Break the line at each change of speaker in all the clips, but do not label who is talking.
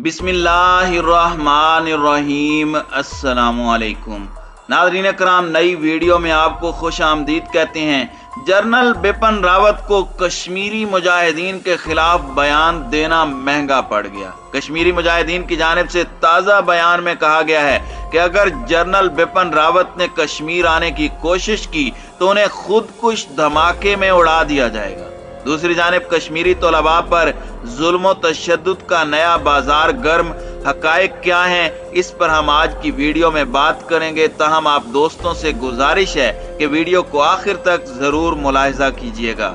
बिस्मिल्लाहिर्रहमानिर्रहीम। अस्सलामुअलैकुम नाज़रीन कराम, नई वीडियो में आपको खुश आमदीद कहते हैं। जनरल बिपिन रावत को कश्मीरी मुजाहिदीन के खिलाफ बयान देना महंगा पड़ गया। कश्मीरी मुजाहिदीन की जानिब से ताज़ा बयान में कहा गया है कि अगर जनरल बिपिन रावत ने कश्मीर आने की कोशिश की तो उन्हें खुदकुश धमाके में उड़ा दिया जाएगा। दूसरी जानिब कश्मीरी तलबा पर जुल्म तशद्दुद का नया बाजार गर्म, हकायक क्या हैं, इस पर हम आज की वीडियो में बात करेंगे। ताहम आप दोस्तों से गुजारिश है कि वीडियो को आखिर तक जरूर मुलाहिजा कीजिएगा।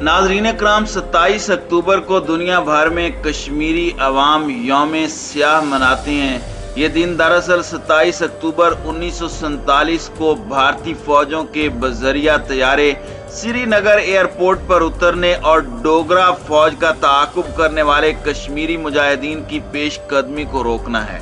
नाज़रीन कराम, 27 अक्टूबर को दुनिया भर में कश्मीरी अवाम यौम स्याह मनाते हैं। ये दिन दरअसल 27 अक्टूबर 1947 को भारतीय फौजों के बजरिया तैयारे श्रीनगर एयरपोर्ट पर उतरने और डोगरा फौज का ताकुब करने वाले कश्मीरी मुजाहिदीन की पेशकदमी को रोकना है।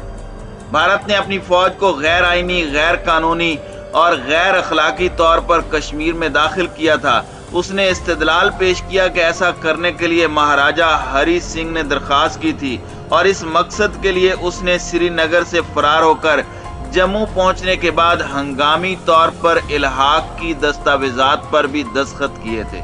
भारत ने अपनी फौज को गैर आईनी, गैर कानूनी और गैर अखलाकी तौर पर कश्मीर में दाखिल किया था। उसने इस्तेदलाल पेश किया कि ऐसा करने के लिए महाराजा हरी सिंह ने दरख्वास्त की थी और इस मकसद के लिए उसने श्रीनगर से फरार होकर जम्मू पहुंचने के बाद हंगामी तौर पर इल्हाक की दस्तावेजात पर भी दस्तखत किए थे।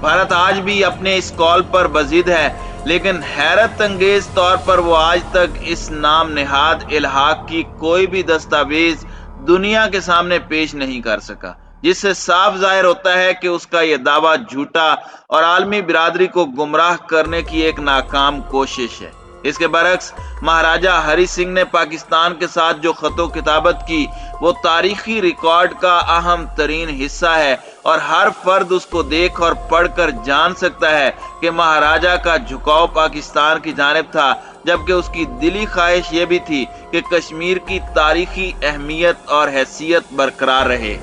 भारत आज भी अपने इस कॉल पर बजीद है, लेकिन हैरत अंगेज तौर पर वो आज तक इस नाम निहाद इल्हाक की कोई भी दस्तावेज दुनिया के सामने पेश नहीं कर सका, जिससे साफ जाहिर होता है कि उसका यह दावा झूठा और आलमी बिरादरी को गुमराह करने की एक नाकाम कोशिश है। इसके बरक्स महाराजा हरी सिंह ने पाकिस्तान के साथ जो खतो किताबत की वो तारीखी रिकॉर्ड का अहम तरीन हिस्सा है और हर फर्द उसको देख और पढ़कर जान सकता है कि महाराजा का झुकाव पाकिस्तान की जानिब था, जबकि उसकी दिली ख्वाहिश ये भी थी कि कश्मीर की तारीखी अहमियत और हैसियत बरकरार रहे।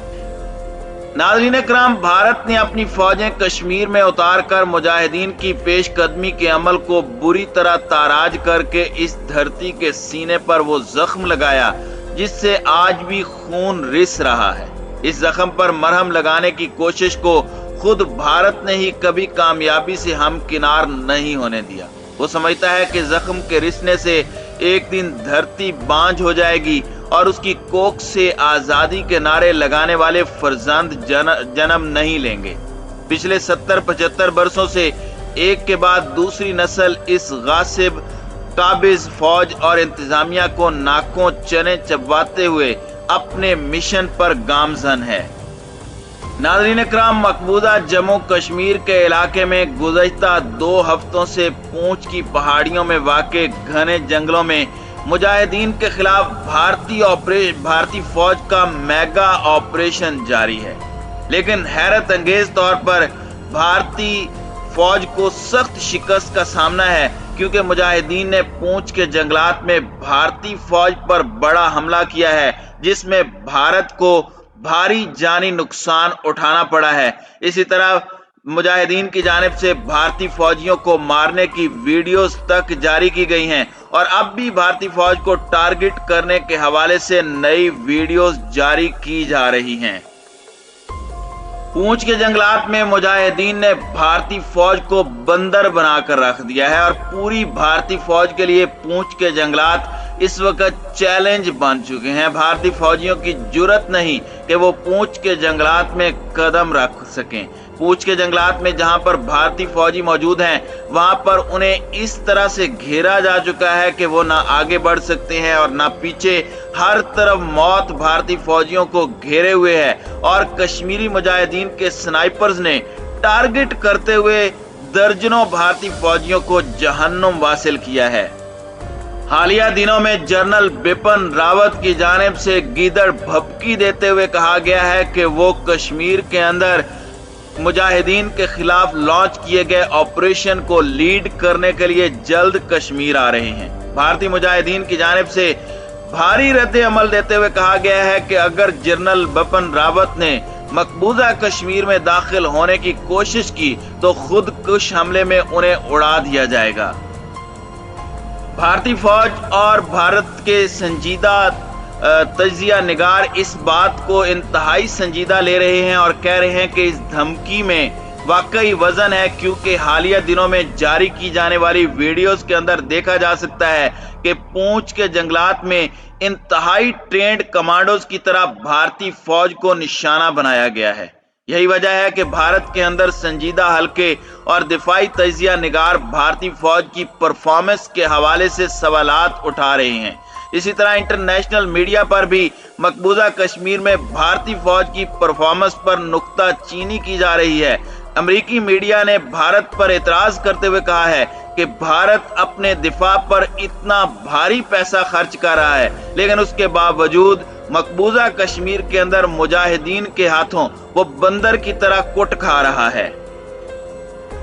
नाज़रीन कराम, भारत ने अपनी फौजें कश्मीर में उतार कर मुजाहिदीन की पेशकदमी के अमल को बुरी तरह ताराज करके इस धरती के सीने पर वो जख्म लगाया जिससे आज भी खून रिस रहा है। इस जख्म पर मरहम लगाने की कोशिश को खुद भारत ने ही कभी कामयाबी से हमकिनार नहीं होने दिया। वो समझता है कि जख्म के रिसने से एक दिन धरती बांझ हो जाएगी और उसकी कोख से आजादी के नारे लगाने वाले फरजंद जन्म नहीं लेंगे। पिछले 70-75 बरसों से एक के बाद दूसरी नस्ल इस गासिब, काबिज फौज और इंतजामिया को नाकों चने चबवाते हुए अपने मिशन पर गामजन है। नाज़रीन कराम, मकबूजा जम्मू कश्मीर के इलाके में गुज़श्ता 2 हफ्तों से पूंछ की पहाड़ियों में वाक़े घने जंगलों में मुजाहिदीन के खिलाफ भारतीय फौज का मेगा ऑपरेशन जारी है, लेकिन हैरत अंगेज तौर पर भारतीय फौज को सख्त शिकस्त का सामना है, क्योंकि मुजाहिदीन ने पूंछ के जंगलात में भारतीय फौज पर बड़ा हमला किया है जिसमें भारत को भारी जानी नुकसान उठाना पड़ा है। इसी तरह मुजाहिदीन की जानिब से भारतीय फौजियों को मारने की वीडियोस तक जारी की गई हैं और अब भी भारतीय फौज को टारगेट करने के हवाले से नई वीडियोस जारी की जा रही हैं। पूंछ के जंगलात में मुजाहिदीन ने भारतीय फौज को बंदर बनाकर रख दिया है और पूरी भारतीय फौज के लिए पूंछ के जंगलात इस वक्त चैलेंज बन चुके हैं। भारतीय फौजियों की जुर्रत नहीं कि वो पूंछ के जंगलात में कदम रख सकें। पूंछ के जंगलात में जहां पर भारतीय फौजी मौजूद हैं, वहां पर उन्हें इस तरह से घेरा जा चुका है कि वो ना आगे बढ़ सकते हैं और ना पीछे। हर तरफ मौत भारतीय फौजियों को घेरे हुए है और कश्मीरी मुजाहिदीन के स्नाइपर्स ने टारगेट करते हुए दर्जनों भारतीय फौजियों को जहन्नुम वासिल किया है। हालिया दिनों में जनरल बिपिन रावत की जानिब से गीदड़ भभकी देते हुए कहा गया है कि वो कश्मीर के अंदर मुजाहिदीन के खिलाफ लॉन्च किए गए ऑपरेशन को लीड करने के लिए जल्द कश्मीर आ रहे हैं। भारतीय मुजाहिदीन की जानिब से भारी रद्द अमल देते हुए कहा गया है कि अगर जनरल बिपिन रावत ने मकबूजा कश्मीर में दाखिल होने की कोशिश की तो खुदकुश हमले में उन्हें उड़ा दिया जाएगा। भारतीय फौज और भारत के संजीदा तजिया निगार इस बात को इंतहाई संजीदा ले रहे हैं और कह रहे हैं कि इस धमकी में वाकई वजन है, क्योंकि हालिया दिनों में जारी की जाने वाली वीडियोस के अंदर देखा जा सकता है कि पूंछ के जंगलात में इंतहाई ट्रेंड कमांडोज की तरह भारतीय फौज को निशाना बनाया गया है। यही वजह है कि भारत के अंदर संजीदा हल्के और दिफाई तजिया निगार भारतीय फौज की परफॉर्मेंस के हवाले से सवालात उठा रहे हैं। इसी तरह इंटरनेशनल मीडिया पर भी मकबूजा कश्मीर में भारतीय फौज की परफॉर्मेंस पर नुक्ता चीनी की जा रही है। अमेरिकी मीडिया ने भारत पर एतराज करते हुए कहा है कि भारत अपने दिफा पर इतना भारी पैसा खर्च कर रहा है, लेकिन उसके बावजूद मकबूजा कश्मीर के अंदर मुजाहिदीन के हाथों वो बंदर की तरह कुट खा रहा है।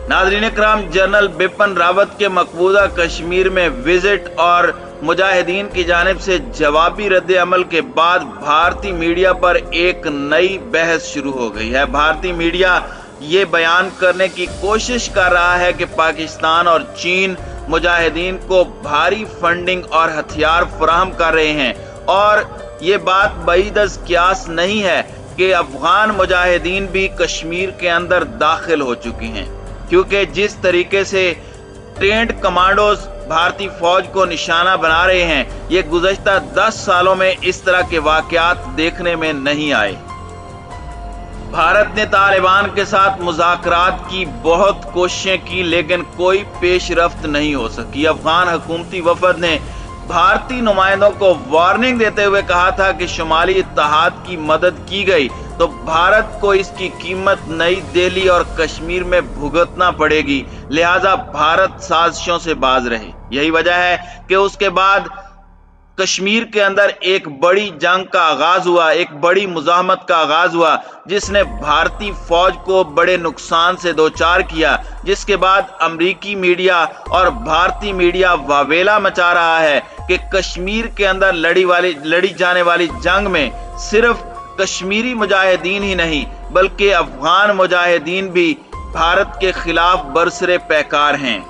नाज़रीन इकराम, जनरल बिपिन रावत के मकबूजा कश्मीर में विजिट और मुजाहिदीन की जानिब से जवाबी रद्द अमल के बाद भारतीय मीडिया पर एक नई बहस शुरू हो गई है। भारतीय मीडिया ये बयान करने की कोशिश कर रहा है कि पाकिस्तान और चीन मुजाहिदीन को भारी फंडिंग और हथियार फराहम कर रहे हैं, और ये बात बईदस क्यास नहीं है कि अफगान मुजाहिदीन भी कश्मीर के अंदर दाखिल हो चुकी हैं, क्योंकि जिस तरीके से ट्रेंड कमांडोज भारतीय फौज को निशाना बना रहे हैं, ये गुज़श्ता 10 सालों में इस तरह के वाकयात देखने में नहीं आए। भारत ने तालिबान के साथ मुज़ाकरात की बहुत कोशिशें की, लेकिन कोई पेशरफ्त नहीं हो सकी। अफगान हुकूमती वफद ने भारतीय नुमाइंदों को वार्निंग देते हुए कहा था कि शुमाली इत्तेहाद की मदद की गई तो भारत को इसकी कीमत नई दिल्ली और कश्मीर में भुगतना पड़ेगी, लिहाजा भारत साजिशों से बाज रहे। यही वजह है कि उसके बाद कश्मीर के अंदर एक बड़ी जंग का आगाज हुआ, एक बड़ी मुजाहमत का आगाज हुआ, जिसने भारतीय फौज को बड़े नुकसान से दोचार किया, जिसके बाद अमेरिकी मीडिया और भारतीय मीडिया वावेला मचा रहा है कि कश्मीर के अंदर लड़ी जाने वाली जंग में सिर्फ कश्मीरी मुजाहिदीन ही नहीं बल्कि अफगान मुजाहिदीन भी भारत के खिलाफ बरसरे पैकार हैं।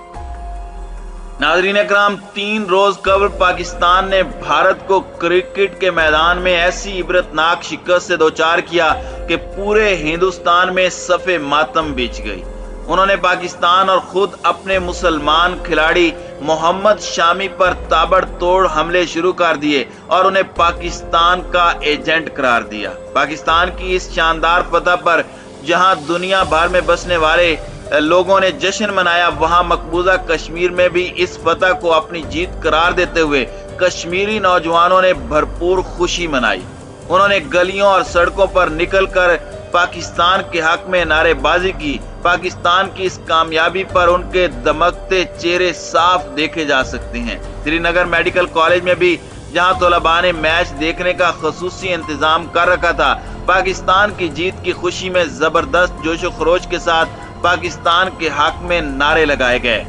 नाज़रीन इकराम, 3 रोज कबल पाकिस्तान ने भारत को क्रिकेट के मैदान में ऐसी इबरतनाक शिकस्त से दोचार किया कि पूरे हिंदुस्तान में सफ़े मातम बिछ गई। उन्होंने पाकिस्तान और खुद अपने मुसलमान खिलाड़ी मोहम्मद शामी पर ताबड़तोड़ हमले शुरू कर दिए और उन्हें पाकिस्तान का एजेंट करार दिया। पाकिस्तान की इस शानदार फतह पर जहां दुनिया भर में बसने वाले लोगों ने जश्न मनाया, वहां मकबूजा कश्मीर में भी इस फतह को अपनी जीत करार देते हुए कश्मीरी नौजवानों ने भरपूर खुशी मनाई। उन्होंने गलियों और सड़कों पर निकलकर पाकिस्तान के हक में नारेबाजी की। पाकिस्तान की इस कामयाबी पर उनके दमकते चेहरे साफ देखे जा सकते हैं। श्रीनगर मेडिकल कॉलेज में भी जहां तलबा ने मैच देखने का खसूसी इंतजाम कर रखा था, पाकिस्तान की जीत की खुशी में जबरदस्त जोशो खरोश के साथ पाकिस्तान के हक में नारे लगाए गए।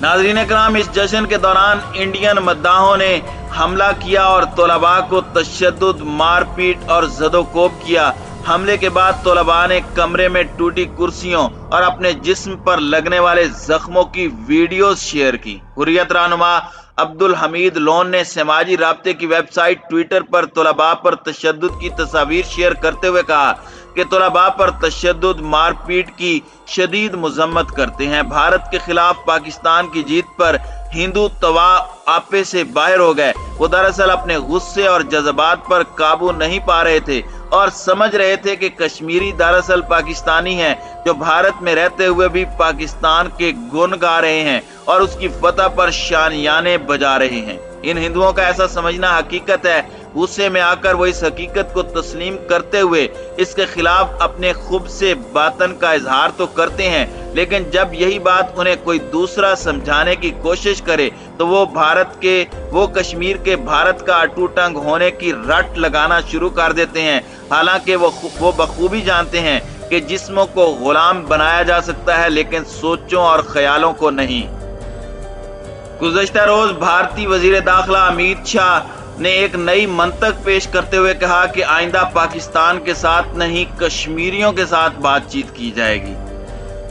नाज़रीन इकराम, इस जश्न के दौरान इंडियन मद्दाहों ने हमला किया और तलबा को तशद्दुद, मारपीट और ज़दोकोब किया। हमले के बाद तलबा ने कमरे में टूटी कुर्सियों और अपने जिस्म पर लगने वाले जख्मों की वीडियोस शेयर की। हुर्रियत रहनुमा अब्दुल हमीद लोन ने समाजी राब्ते की वेबसाइट ट्विटर पर तलबा पर तशद्दुद की तस्वीर शेयर करते हुए कहा कि तलबा पर तशद्दुद, मारपीट की शदीद मजम्मत करते हैं। भारत के खिलाफ पाकिस्तान की जीत पर हिंदू तवा आपे से बाहर हो गए। वो दरअसल अपने गुस्से और जज्बात पर काबू नहीं पा रहे थे और समझ रहे थे कि कश्मीरी दरअसल पाकिस्तानी हैं, जो भारत में रहते हुए भी पाकिस्तान के गुण गा रहे हैं और उसकी फतह पर शानियाने बजा रहे हैं। इन हिंदुओं का ऐसा समझना हकीकत है। गुस्से में आकर वो इस हकीकत को तस्लीम करते हुए इसके खिलाफ अपने खुब से बातन का इजहार तो करते हैं, लेकिन जब यही बात उन्हें कोई दूसरा समझाने की कोशिश करे तो वो कश्मीर के भारत का अटूट अंग होने की रट लगाना शुरू कर देते हैं। हालांकि वो बखूबी जानते हैं कि जिस्मों को गुलाम बनाया जा सकता है, लेकिन सोचों और ख्यालों को नहीं। गुज़श्ता रोज भारतीय वजीर दाखिला अमित शाह ने एक नई मंतक पेश करते हुए कहा कि आइंदा पाकिस्तान के साथ नहीं, कश्मीरियों के साथ बातचीत की जाएगी।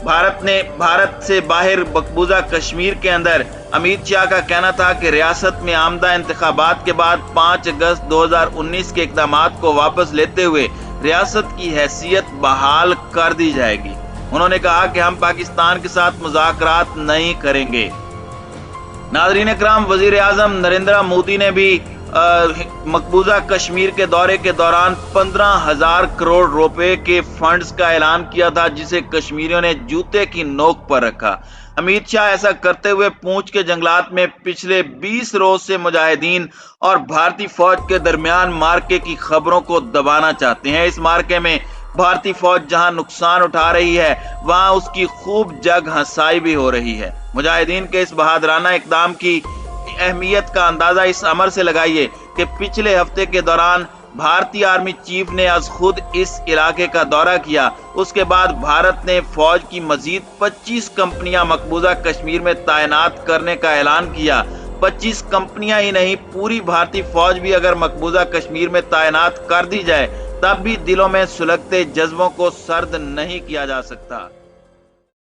भारत से बाहर मकबूजा कश्मीर के अंदर अमित शाह का कहना था कि रियासत में आमदा इंतखाबात के बाद 5 अगस्त 2019 के इक़दामात को वापस लेते हुए रियासत की हैसियत बहाल कर दी जाएगी। انہوں نے کہا کہ ہم پاکستان کے ساتھ مذاکرات نہیں کریں گے۔ ناظرین اکرام، وزیر اعظم نریندر مودی نے بھی مقبوضہ کشمیر کے دورے کے دوران 15,000 کروڑ روپے کے فنڈز کا اعلان کیا تھا، جسے کشمیریوں نے جوتے کی نوک پر رکھا۔ امیت شاہ ایسا کرتے ہوئے پونچھ کے جنگلات میں پچھلے 20 روز سے مجاہدین اور بھارتی فوج کے درمیان مارکے کی خبروں کو دبانا چاہتے ہیں۔ اس مارکے میں بھارتی فوج جہاں نقصان اٹھا رہی ہے، وہاں اس کی خوب جگ ہنسائی بھی ہو رہی ہے۔ مجاہدین کے اس بہادرانہ اقدام کی اہمیت کا اندازہ اس امر سے لگائیے کہ پچھلے ہفتے کے دوران بھارتی آرمی چیف نے از خود اس علاقے کا دورہ کیا۔ اس کے بعد بھارت نے فوج کی مزید 25 کمپنیاں مقبوضہ کشمیر میں تعینات کرنے کا اعلان کیا۔ 25 کمپنیاں ہی نہیں، پوری بھارتی فوج بھی اگر مقبوضہ کشمیر میں تعینات کر دی جائے تب بھی دلوں میں سلگتے جذبوں کو سرد نہیں کیا جا سکتا۔